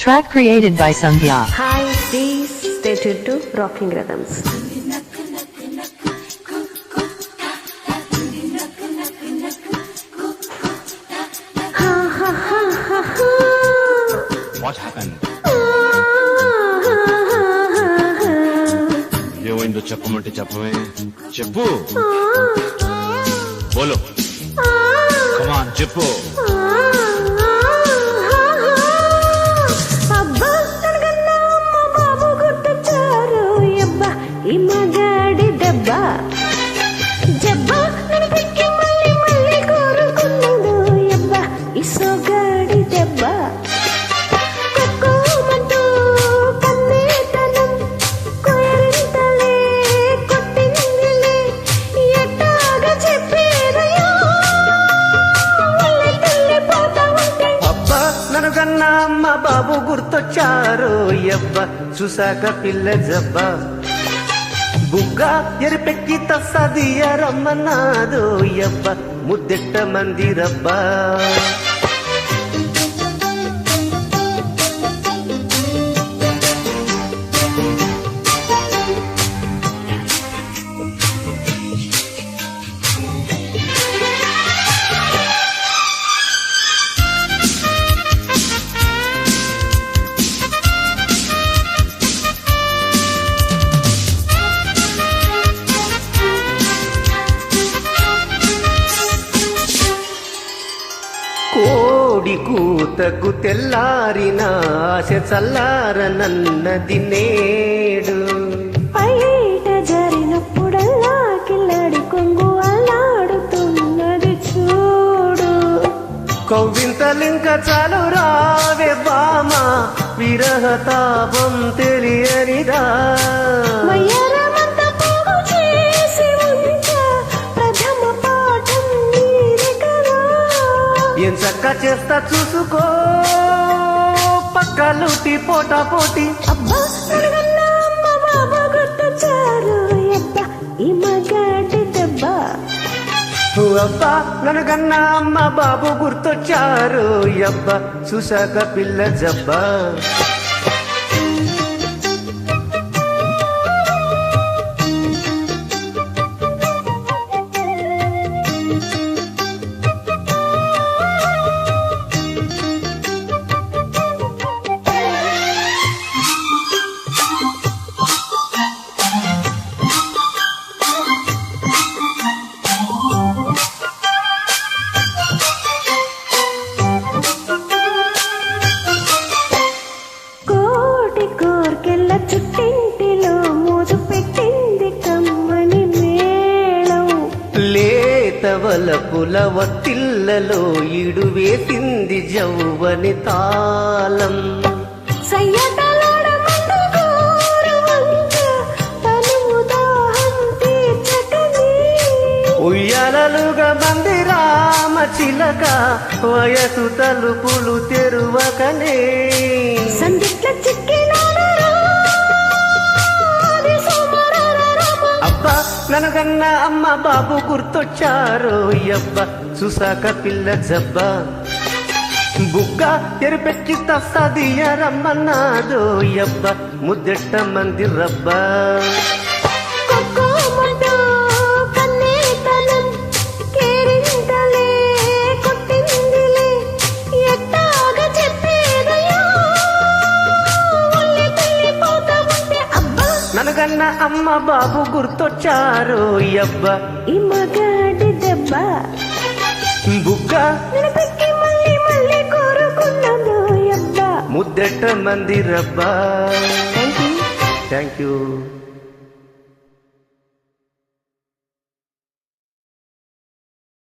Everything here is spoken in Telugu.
Track created by Sandhya. Hi, please stay tuned to Rocking Rhythms. What happened? ఏమైందో చెప్పమంటే చెప్పమే చెప్పు బోలో కమాన్ చెప్పు అబ్బా తనకన్నా అమ్మ బాబు గుర్తొచ్చారు అబ్బా ఈ మగాడి దెబ్బ జబ్బా నన్ను పిక్కి మళ్ళీ మళ్ళీ కోరుకున్నాడు అబ్బా ఈ సోగాడి దెబ్బ నన్నుకన్నా అమ్మ బాబు గుర్తొచ్చారు యబ్బ చూసాక పిల్ల జబ్బ బుగ్గ ఎరిపెక్కి తస్సదియ రమ్మన్నాదు యబ్బ ముద్దెట్ట మంది రబ్బా కోడి కూతకు తెల్లారిన ఆశ చల్లారనన్నది నేడు బయట జరినప్పుడల్లా కిల్లడి కొంగు అల్లాడుతున్నది చూడు కౌవింతలింక చాలు రావే బామా విరహ తాపం తెలియనిదా ఏం చక్క చేస్తా చూసుకో పక్కలుటి పోటా పోటీ అబ్బా అమ్మ బాబా గుర్తొచ్చారు అబ్బా ఈ మగాడి దెబ్బ అబ్బా నన్నుకన్నా అమ్మ బాబు గుర్తొచ్చారు అబ్బ చూసాక పిల్ల జబ్బా చుట్టింటిలో మోజు పెట్టింది కమ్మని మేళం లేతవలపుల వత్తిల్లలో ఈడు వేసింది జవ్వని తాళం ఉయ్యాలలుగా మంది రామ చిలక వయసు తలుపులు తెరువకనే సందిట్ల చిక్కినాడు అబ్బా నన్నుకన్నా అమ్మ బాబు గుర్తొచ్చారు యబ్బ చూసాక పిల్ల జబ్బ బుగ్గ తెరిపెక్కి తస్సదియ రమ్మన్నాదు యబ్బ ముద్దెట్ట మంది రబ్బా నన్నుకన్నా అమ్మ బాబు గుర్తొచ్చారు యబ్బ ఈ మగాడి దెబ్బ బుగ్గ నిలబెక్కి మళ్ళీ మళ్ళీ కోరుకున్నదో యబ్బ ముద్దెట్ట మంది రబ్బా థ్యాంక్ యూ థ్యాంక్ యూ